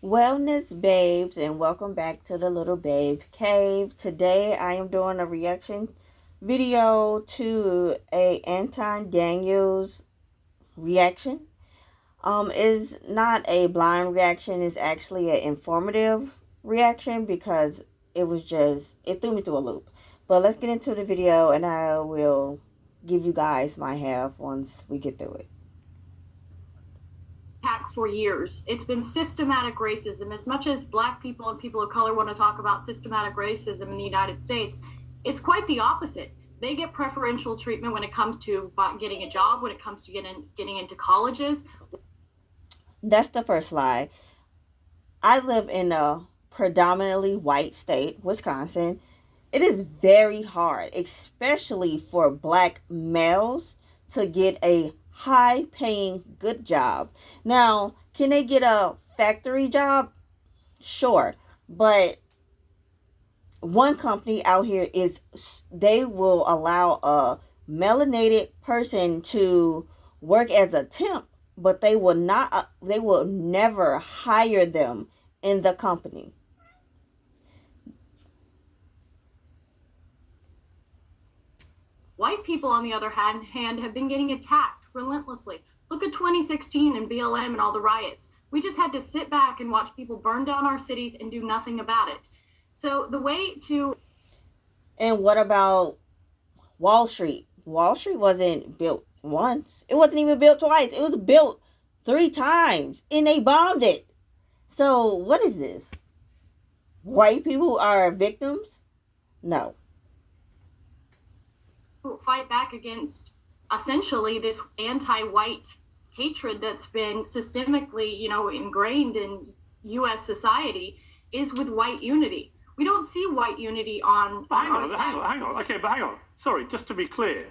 Wellness babes, and welcome back to the Little Babe Cave. Today I am doing a reaction video to a Anton Daniels reaction. Is not a blind reaction, it's actually an informative reaction because it threw me through a loop. But let's get into the video and I will give you guys my half once we get through it. For years. It's been systematic racism. As much as Black people and people of color want to talk about systematic racism in the United States, it's quite the opposite. They get preferential treatment when it comes to getting a job, when it comes to getting into colleges. That's the first lie. I live in a predominantly white state, Wisconsin. It is very hard, especially for Black males, to get a high paying good job. Now, can they get a factory job? Sure. But one company out here they will allow a melanated person to work as a temp, but they will never hire them in the company. White people, on the other hand, have been getting attacked relentlessly. Look at 2016 and BLM and all the riots. We just had to sit back and watch people burn down our cities and do nothing about it. So the way to... And what about Wall Street? Wall Street wasn't built once. It wasn't even built twice. It was built 3 times and they bombed it. So what is this? White people are victims? No. Fight back against essentially this anti-white hatred that's been systemically, ingrained in U.S. society is with white unity. We don't see white unity on... Hang on. Okay, but hang on. Sorry, just to be clear,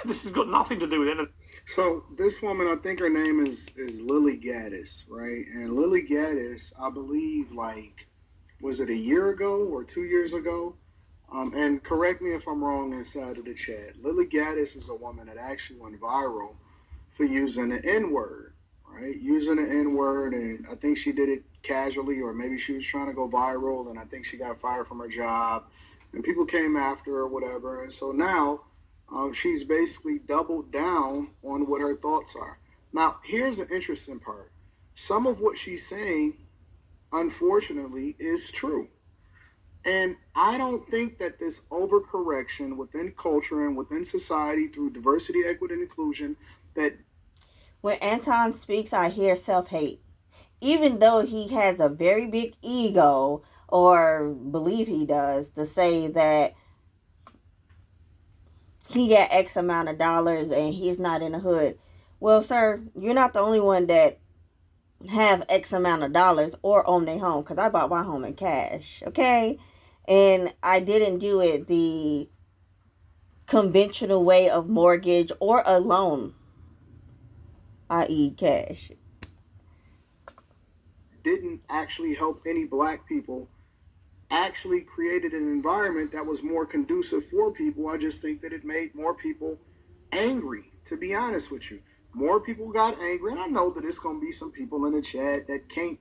this has got nothing to do with anything. So this woman, I think her name is Lily Gaddis, right? And Lily Gaddis, I believe, was it a year ago or 2 years ago? And correct me if I'm wrong inside of the chat. Lily Gaddis is a woman that actually went viral for using the N-word, right? Using the N-word, and I think she did it casually, or maybe she was trying to go viral, and I think she got fired from her job, and people came after her or whatever. And so now she's basically doubled down on what her thoughts are. Now, here's the interesting part. Some of what she's saying, unfortunately, is true. And I don't think that this overcorrection within culture and within society through diversity, equity, and inclusion, that... When Anton speaks, I hear self-hate. Even though he has a very big ego, or believe he does, to say that he got X amount of dollars and he's not in the hood. Well, sir, you're not the only one that have X amount of dollars or own their home, because I bought my home in cash, okay? And I didn't do it the conventional way of mortgage or a loan, i.e. cash. Didn't actually help any Black people, actually created an environment that was more conducive for people. I just think that it made more people angry, to be honest with you. More people got angry, and I know that it's going to be some people in the chat that can't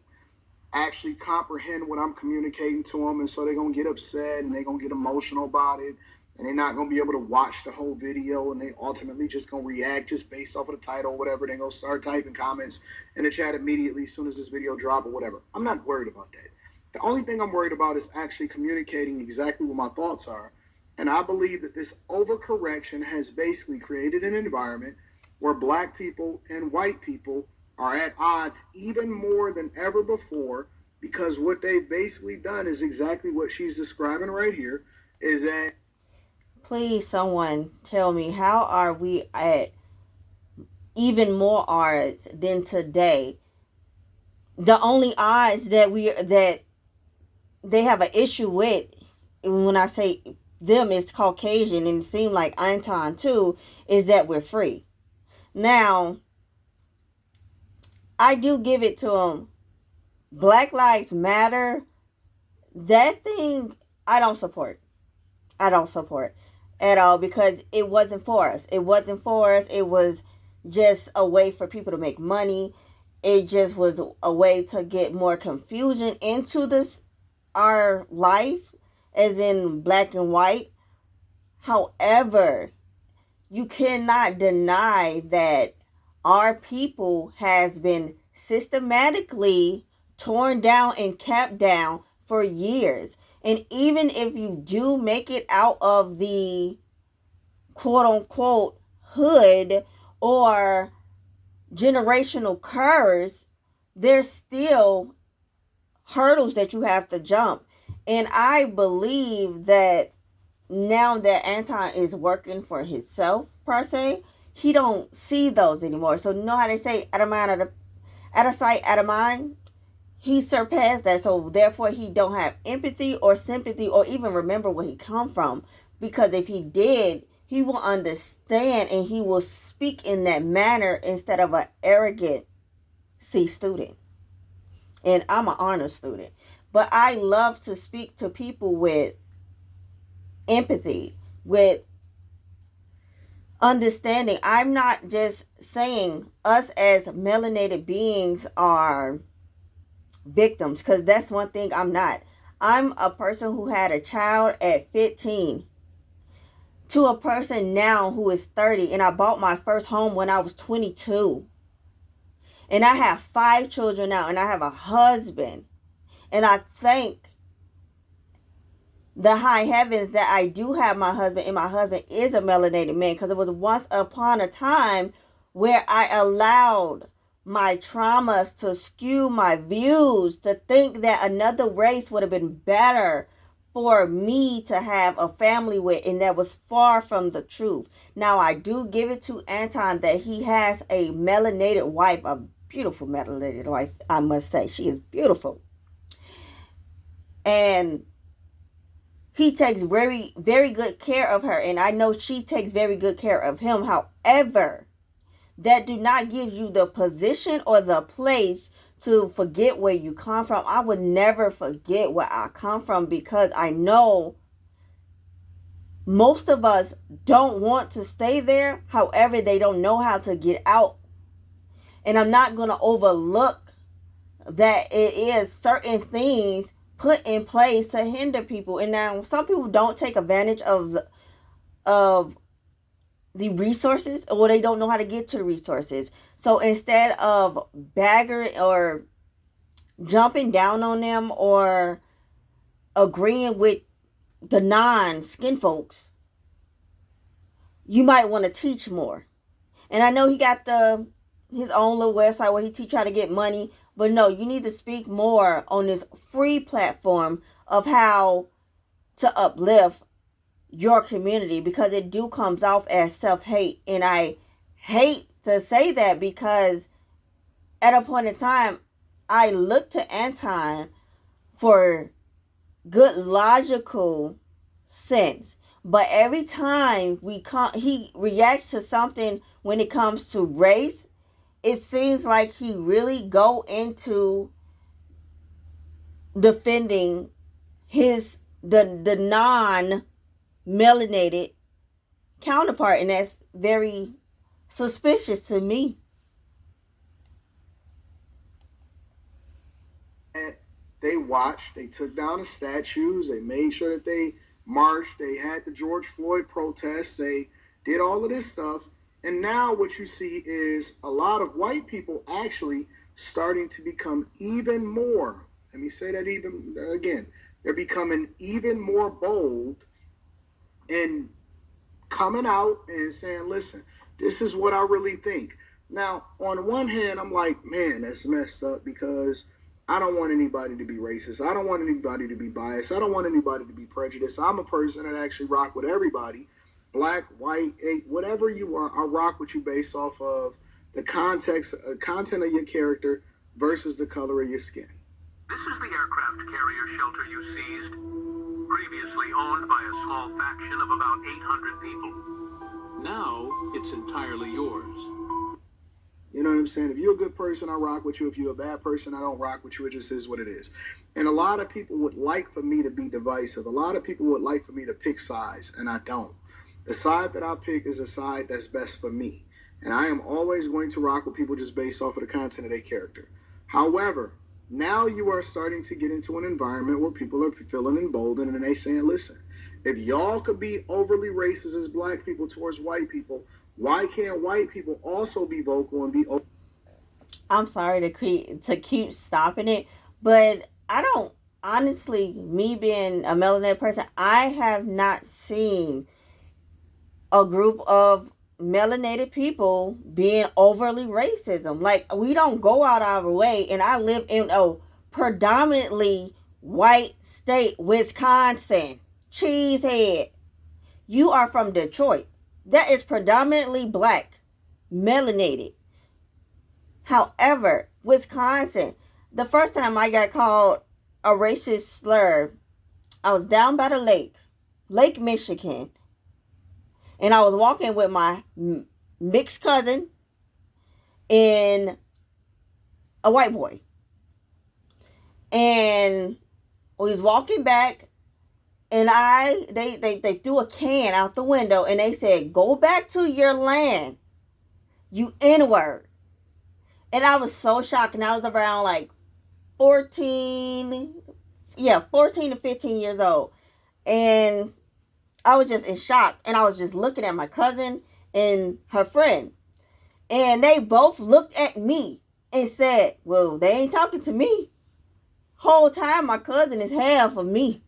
actually comprehend what I'm communicating to them, and so they're going to get upset and they're going to get emotional about it, and they're not going to be able to watch the whole video, and they ultimately just going to react just based off of the title or whatever. They're going to start typing comments in the chat immediately as soon as this video drop or whatever. I'm not worried about that. The only thing I'm worried about is actually communicating exactly what my thoughts are, and I believe that this overcorrection has basically created an environment where Black people and white people are at odds even more than ever before, because what they've basically done is exactly what she's describing right here, is that... Please, someone tell me, how are we at even more odds than today? The only odds that they have an issue with, when I say them, is Caucasian, and it seemed like Anton too, is that we're free. Now, I do give it to them. Black Lives Matter, that thing, I don't support. I don't support at all, because it wasn't for us. It wasn't for us. It was just a way for people to make money. It just was a way to get more confusion into this our life, as in black and white. However, you cannot deny that our people has been systematically torn down and kept down for years. And even if you do make it out of the quote unquote hood or generational curse, there's still hurdles that you have to jump. And I believe that now that Anton is working for himself per se, he don't see those anymore. So you know how they say out of mind, out of sight, out of mind. He surpassed that, so therefore he don't have empathy or sympathy or even remember where he come from. Because if he did, he will understand and he will speak in that manner instead of an arrogant C student. And I'm an honor student, but I love to speak to people with empathy, with understanding. I'm not just saying us as melanated beings are victims, because that's one thing I'm not. I'm a person who had a child at 15 to a person now who is 30, and I bought my first home when I was 22. And I have 5 children now, and I have a husband. And I thank the high heavens that I do have my husband, and my husband is a melanated man, because it was once upon a time where I allowed my traumas to skew my views, to think that another race would have been better for me to have a family with, and that was far from the truth. Now, I do give it to Anton that he has a melanated wife, a beautiful melanated wife, I must say. She is beautiful. And he takes very, very good care of her, and I know she takes very good care of him. However, that do not give you the position or the place to forget where you come from. I would never forget where I come from, because I know most of us don't want to stay there. However, they don't know how to get out. And I'm not going to overlook that it is certain things put in place to hinder people. And now some people don't take advantage of the resources, or they don't know how to get to the resources. So instead of bagging or jumping down on them or agreeing with the non-skin folks, you might want to teach more. And I know he got his own little website where he teach how to get money, but no, you need to speak more on this free platform of how to uplift your community, because it do comes off as self-hate. And I hate to say that, because at a point in time I look to Anton for good logical sense, but every time he reacts to something when it comes to race, it seems like he really go into defending the non-melanated counterpart, and that's very suspicious to me. They watched, they took down the statues, they made sure that they marched, they had the George Floyd protests, they did all of this stuff. And now what you see is a lot of white people actually starting to become even more, let me say that even again, they're becoming even more bold and coming out and saying, listen, this is what I really think. Now, on one hand, I'm like, man, that's messed up, because I don't want anybody to be racist. I don't want anybody to be biased. I don't want anybody to be prejudiced. I'm a person that actually rock with everybody. Black, white, whatever you are, I rock with you based off of the context, content of your character versus the color of your skin. This is the aircraft carrier shelter you seized, previously owned by a small faction of about 800 people. Now, it's entirely yours. You know what I'm saying? If you're a good person, I rock with you. If you're a bad person, I don't rock with you. It just is what it is. And a lot of people would like for me to be divisive. A lot of people would like for me to pick sides, and I don't. The side that I pick is a side that's best for me. And I am always going to rock with people just based off of the content of their character. However, now you are starting to get into an environment where people are feeling emboldened and they saying, listen, if y'all could be overly racist as black people towards white people, why can't white people also be vocal and be open? I'm sorry to keep stopping it, but I don't, honestly, me being a melanated person, I have not seen a group of melanated people being overly racism. Like, we don't go out our way, and I live in a predominantly white state, Wisconsin. Cheesehead. You are from Detroit. That is predominantly black, melanated. However, Wisconsin, the first time I got called a racist slur, I was down by the lake, Lake Michigan, and I was walking with my mixed cousin and a white boy. And we was walking back, and they threw a can out the window, and they said, "Go back to your land, you N-word." And I was so shocked, and I was around like 14, 14 to 15 years old. And I was just in shock, and I was just looking at my cousin and her friend. And they both looked at me and said, "Well, they ain't talking to me." Whole time my cousin is half of me.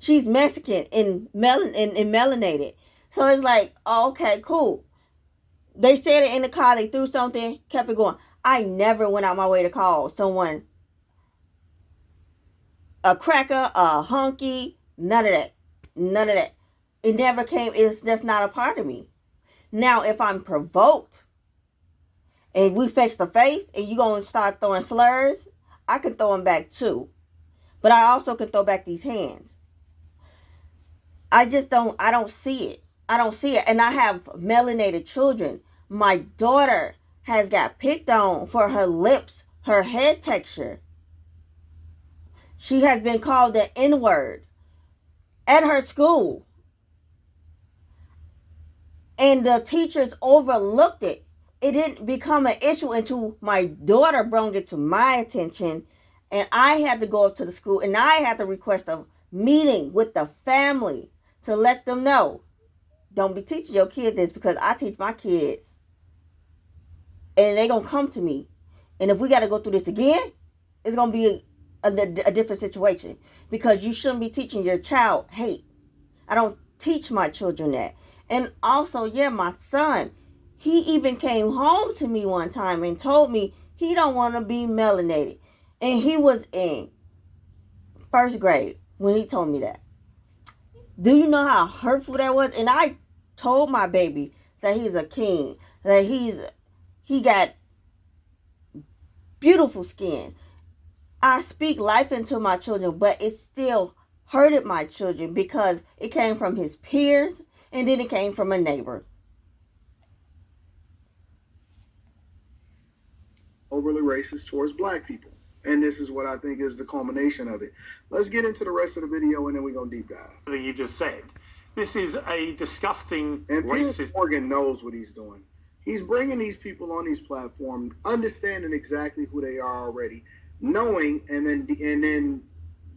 She's Mexican and melanated. So it's like, oh, okay, cool. They said it in the car, they threw something, kept it going. I never went out my way to call someone a cracker, a hunky, none of that. None of that. It never came, it's just not a part of me. Now, if I'm provoked and we face to face and you gonna start throwing slurs, I can throw them back too. But I also can throw back these hands. I don't see it. I don't see it. And I have melanated children. My daughter has got picked on for her lips, her head texture. She has been called the N-word at her school. And the teachers overlooked it. It didn't become an issue until my daughter brought it to my attention. And I had to go up to the school and I had to request a meeting with the family to let them know, don't be teaching your kid this, because I teach my kids. And they going to come to me. And if we got to go through this again, it's going to be a different situation. Because you shouldn't be teaching your child hate. I don't teach my children that. And also, my son, he even came home to me one time and told me he don't want to be melanated. And he was in first grade when he told me that. Do you know how hurtful that was? And I told my baby that he's a king, that he got beautiful skin. I speak life into my children, but it still hurted my children because it came from his peers and then it came from a neighbor. Overly racist towards black people. And this is what I think is the culmination of it. Let's get into the rest of the video and then we're going to deep dive. Everything you just said. This is a disgusting and racist. Piers Morgan knows what he's doing. He's bringing these people on these platforms, understanding exactly who they are already, knowing and then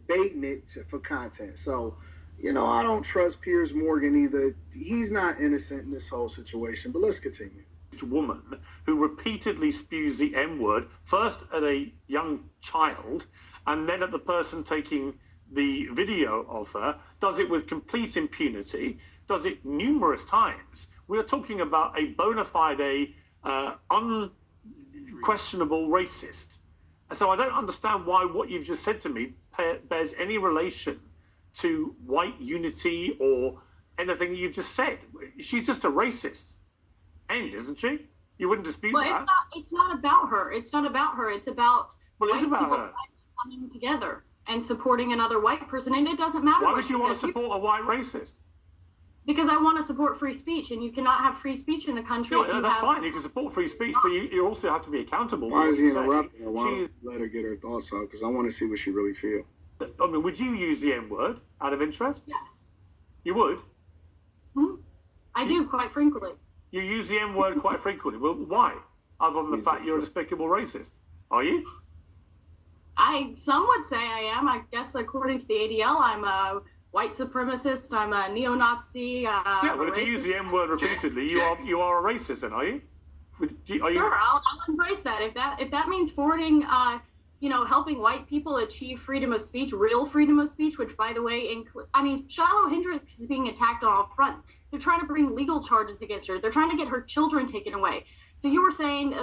baiting it for content. So, I don't trust Piers Morgan either. He's not innocent in this whole situation. But let's continue. Woman who repeatedly spews the M-word, first at a young child and then at the person taking the video of her, does it with complete impunity, does it numerous times. We are talking about a bona fide, unquestionable racist. And so I don't understand why what you've just said to me bears any relation to white unity or anything that you've just said. She's just a racist. End, isn't she? You wouldn't dispute that. It's not about her. It's not about her. It's about it is about her. Coming together and supporting another white person. And it doesn't matter. Why would you want to support a white racist? Because I want to support free speech, and you cannot have free speech in the country. No, that's fine. You can support free speech, but you also have to be accountable. Why is he interrupting her? Why don't let her get her thoughts out? Because I want to see what she really feels. I mean, would you use the M-word out of interest? Yes. You would? I do, quite frankly. You use the N word quite frequently. Well, why? Other than the fact you're a despicable racist, are you? Some would say I am. I guess according to the ADL, I'm a white supremacist. I'm a neo-Nazi. Yeah. Well, if you use the N word repeatedly, you are a racist, then, are you? Are you? Sure, I'll embrace that. If that means forwarding, helping white people achieve freedom of speech, real freedom of speech, which, by the way, Shiloh Hendricks is being attacked on all fronts. They're trying to bring legal charges against her. They're trying to get her children taken away. So you were saying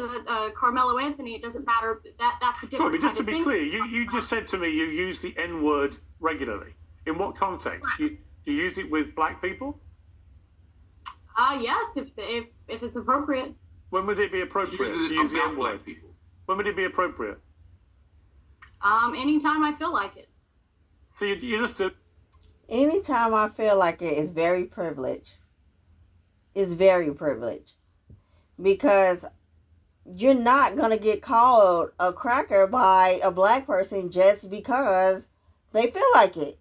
Carmelo Anthony, it doesn't matter. That's a different Sorry, but just kind to of be thing. clear, you just said to me you use the N word regularly. In what context? Right. Do you use it with black people? Yes, if it's appropriate. When would it be appropriate to use the N word? When would it be appropriate? Anytime I feel like it. So you just do. Anytime I feel like it is very privileged. It's very privileged. Because you're not going to get called a cracker by a black person just because they feel like it.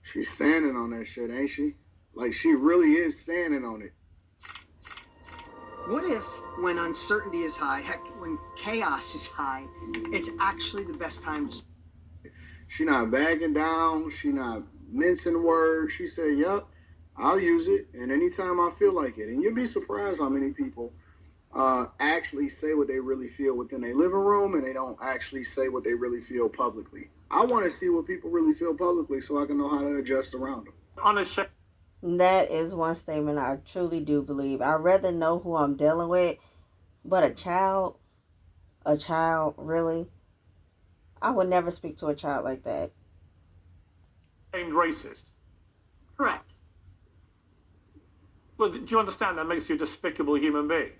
She's standing on that shit, ain't she? Like, she really is standing on it. What if, when uncertainty is high, heck, when chaos is high, it's actually the best time to... She not backing down. She not mincing words. She said, yep, I'll use it. And anytime I feel like it. And you'll be surprised how many people actually say what they really feel within their living room, and they don't actually say what they really feel publicly. I want to see what people really feel publicly so I can know how to adjust around them. Unashamed. That is one statement I truly do believe. I'd rather know who I'm dealing with, but a child, really? I would never speak to a child like that. Racist. Correct. Well, do you understand that makes you a despicable human being?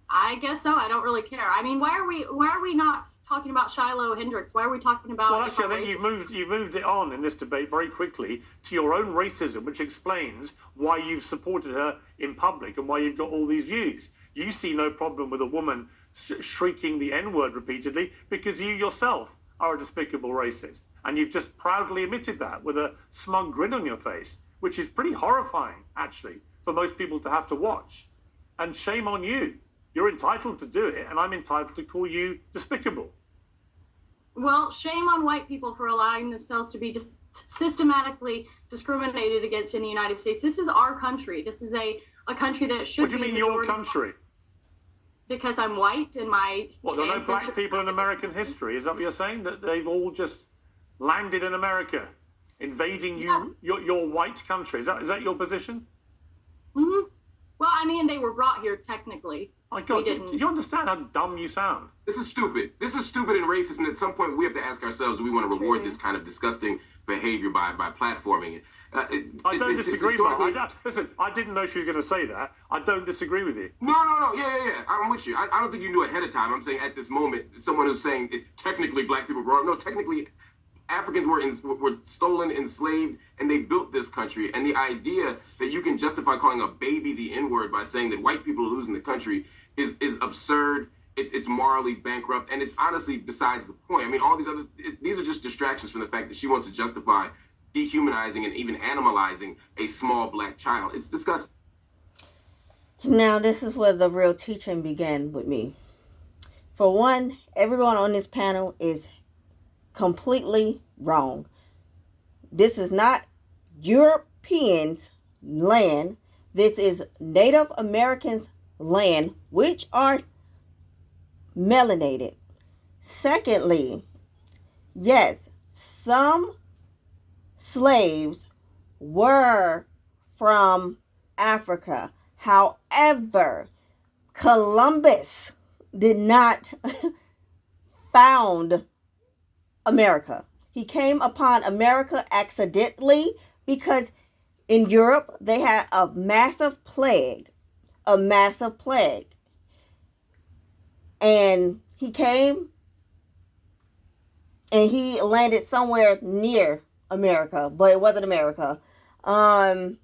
I guess so. I don't really care. I mean, why are we not talking about Shiloh Hendricks? Why are we talking about? Well, actually, I think you've moved it on in this debate very quickly to your own racism, which explains why you've supported her in public and why you've got all these views. You see no problem with a woman shrieking the N-word repeatedly because you yourself are a despicable racist, and you've just proudly admitted that with a smug grin on your face, which is pretty horrifying, actually, for most people to have to watch. And shame on you. You're entitled to do it, and I'm entitled to call you despicable. Well, shame on white people for allowing themselves to be systematically discriminated against in the United States. This is our country. This is a country that should be. What do you mean your country? Because I'm white and my What, there are no black people in American history? Is that what you're saying? That they've all just landed in America, invading you, Yes. your white country? Is that your position? Mm-hmm. Well, I mean, they were brought here technically. My God, do you understand how dumb you sound? This is stupid. This is stupid and racist, and at some point we have to ask ourselves, do we want to reward this kind of disgusting behavior by platforming it? I don't disagree, Mark. Listen, I didn't know she was going to say that. I don't disagree with you. No. Yeah. I'm with you. I don't think you knew ahead of time. I'm saying at this moment, someone who's saying technically black people brought up. No, technically Africans were stolen, enslaved, and they built this country. And the idea that you can justify calling a baby the N-word by saying that white people are losing the country is absurd. It's morally bankrupt, and it's honestly besides the point. I mean, all these are just distractions from the fact that she wants to justify dehumanizing and even animalizing a small black child. It's disgusting. Now, this is where the real teaching began with me. For one, everyone on this panel is completely wrong. This is not Europeans' land. This is Native Americans' land, which are melanated. Secondly, yes, some slaves were from Africa. However, Columbus did not found America. He came upon America accidentally because in Europe they had a massive plague. And he came and he landed somewhere near America, but it wasn't America. And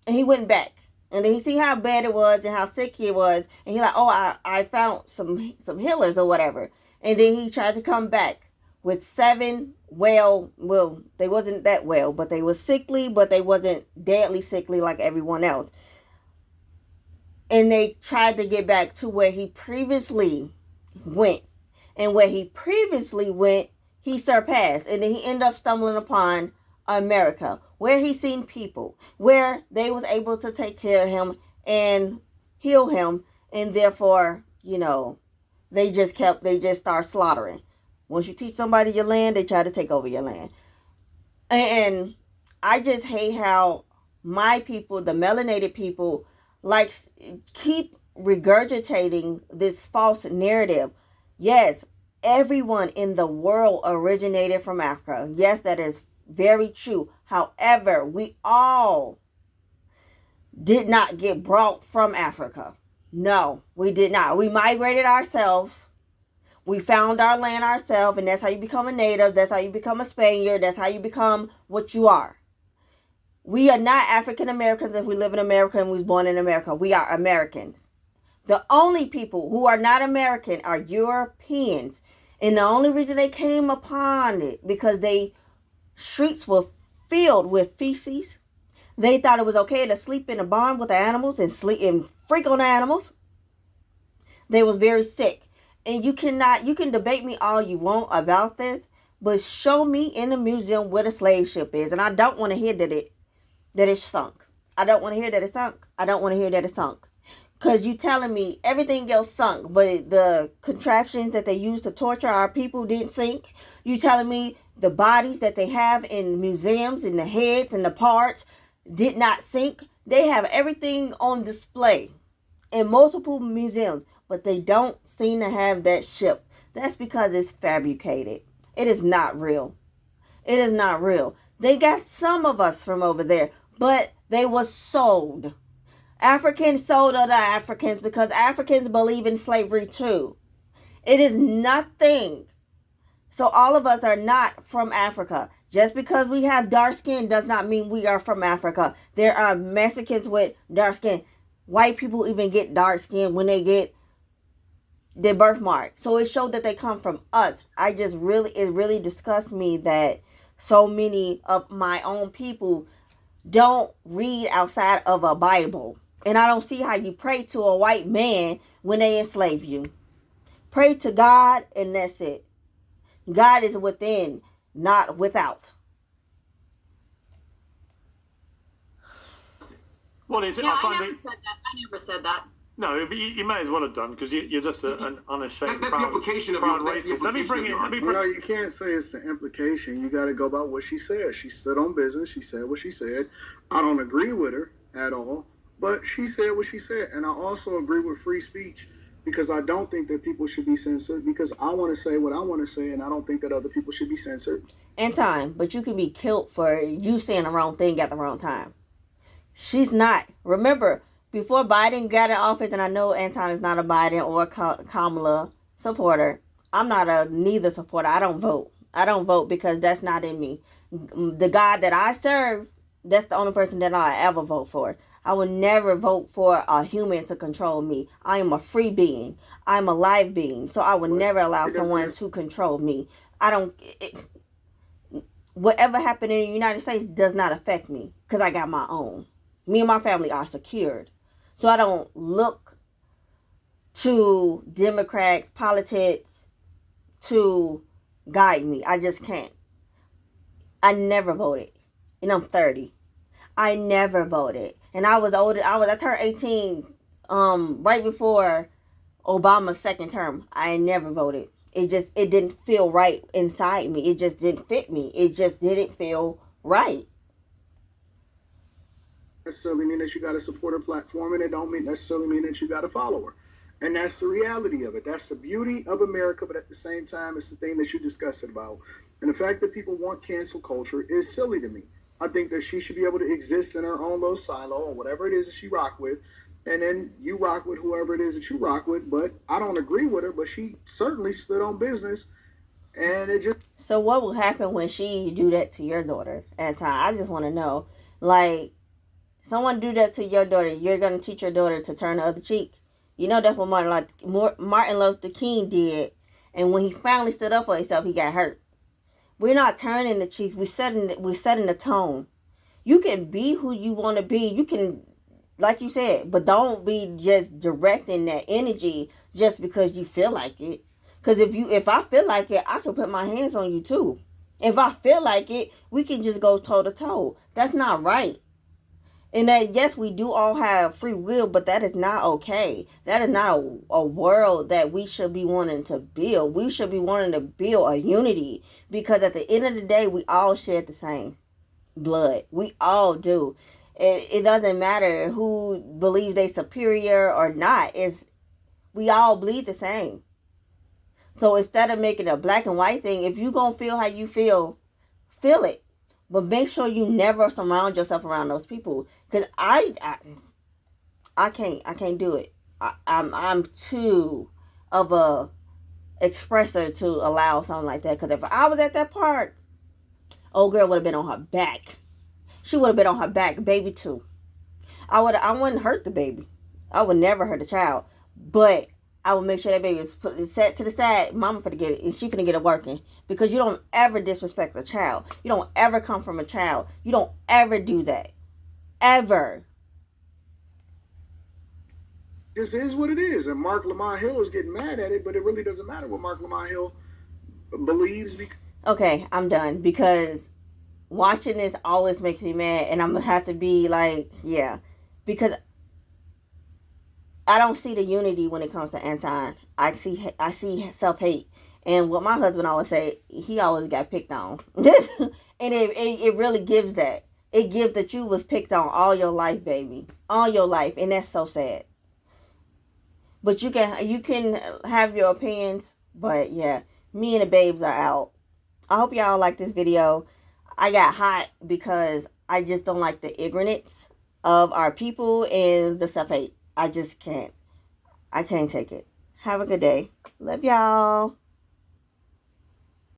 he went back. And then he see how bad it was and how sick he was. And he like, oh, I found some healers or whatever. And then he tried to come back with 7 they wasn't that well, but they was sickly, but they wasn't deadly sickly like everyone else. And they tried to get back to where he previously went. And where he previously went, he surpassed. And then he ended up stumbling upon America, where he seen people, where they was able to take care of him and heal him. And therefore, they just start slaughtering. Once you teach somebody your land, they try to take over your land. And I just hate how my people, the melanated people, keep regurgitating this false narrative. Yes, everyone in the world originated from Africa. Yes, that is very true. However, we all did not get brought from Africa. No, we did not. We migrated ourselves. We found our land ourselves, and that's how you become a native. That's how you become a Spaniard. That's how you become what you are. We are not African Americans if we live in America and we was born in America. We are Americans. The only people who are not American are Europeans. And the only reason they came upon it, because they streets were filled with feces. They thought it was okay to sleep in a barn with the animals and sleep and freak on the animals. They was very sick. And you can debate me all you want about this, but show me in the museum where the slave ship is. And I don't want to hear that it's sunk. I don't want to hear that it's sunk. I don't want to hear that it's sunk. Because you telling me everything else sunk, but the contraptions that they used to torture our people didn't sink. You telling me the bodies that they have in museums and the heads and the parts did not sink. They have everything on display in multiple museums, but they don't seem to have that ship. That's because it's fabricated. It is not real. It is not real. They got some of us from over there, but they were sold. Africans sold other Africans because Africans believe in slavery too. It is nothing. So all of us are not from Africa. Just because we have dark skin does not mean we are from Africa. There are Mexicans with dark skin. White people even get dark skin when they get their birthmark. So it showed that they come from us. It really disgusts me that so many of my own people don't read outside of a Bible. And I don't see how you pray to a white man when they enslave you. Pray to God and that's it. God is within, not without. What is it? Yeah, I never said that. No, but you may as well have done because you're just an unashamed. That's the implication of your racist. Let me bring it. No, you can't say it's the implication. You got to go about what she said. She stood on business. She said what she said. I don't agree with her at all, but she said what she said. And I also agree with free speech because I don't think that people should be censored because I want to say what I want to say, and I don't think that other people should be censored. Anton, but you can be killed for you saying the wrong thing at the wrong time. She's not. Remember, before Biden got in office, and I know Anton is not a Biden or Kamala supporter. I'm not a neither supporter. I don't vote. I don't vote because that's not in me. The God that I serve, that's the only person that I ever vote for. I would never vote for a human to control me. I am a free being. I'm a live being. So I would never allow someone to control me. Whatever happened in the United States does not affect me because I got my own. Me and my family are secured. So I don't look to Democrats, politics to guide me. I just can't. I never voted. And I'm 30. I never voted. And I was older. I turned 18 right before Obama's second term. I never voted. It didn't feel right inside me. It just didn't fit me. It just didn't feel right. Necessarily mean that you got to support her platform, and it don't necessarily mean that you got to follow her. And that's the reality of it. That's the beauty of America, but at the same time, it's the thing that you discussed about. And the fact that people want cancel culture is silly to me. I think that she should be able to exist in her own little silo or whatever it is that she rock with, and then you rock with whoever it is that you rock with. But I don't agree with her, but she certainly stood on business, and it just... So what will happen when she do that to your daughter at a time? I just want to know, like, someone do that to your daughter, you're going to teach your daughter to turn the other cheek. You know that's what Martin Luther King did. And when he finally stood up for himself, he got hurt. We're not turning the cheeks. We're setting the tone. You can be who you want to be. You can, like you said, but don't be just directing that energy just because you feel like it. Because if I feel like it, I can put my hands on you too. If I feel like it, we can just go toe to toe. That's not right. And that, yes, we do all have free will, but that is not okay. That is not a world that we should be wanting to build. We should be wanting to build a unity, because at the end of the day, we all shed the same blood. We all do. It doesn't matter who believes they superior or not. We all bleed the same. So instead of making a black and white thing, if you gonna feel how you feel it. But make sure you never surround yourself around those people, because I can't do it. I'm too of a expressor to allow something like that. Because if I was at that park, old girl would have been on her back. She would have been on her back, baby too. I wouldn't hurt the baby. I would never hurt a child, but I would make sure that baby is set to the side. Mama finna get it, and she finna get it working. Because you don't ever disrespect a child. You don't ever come from a child. You don't ever do that. Ever. This is what it is. And Mark Lamont Hill is getting mad at it, but it really doesn't matter what Mark Lamont Hill believes. Okay, I'm done. Because watching this always makes me mad. And I'm going to have to be like, yeah. Because I don't see the unity when it comes to Anton. I see self-hate. And what my husband always say, he always got picked on. And it really gives that. It gives that you was picked on all your life, baby. All your life. And that's so sad. But you can have your opinions. But yeah, me and the babes are out. I hope y'all like this video. I got hot because I just don't like the ignorance of our people and the self-hate. I just can't. I can't take it. Have a good day. Love y'all.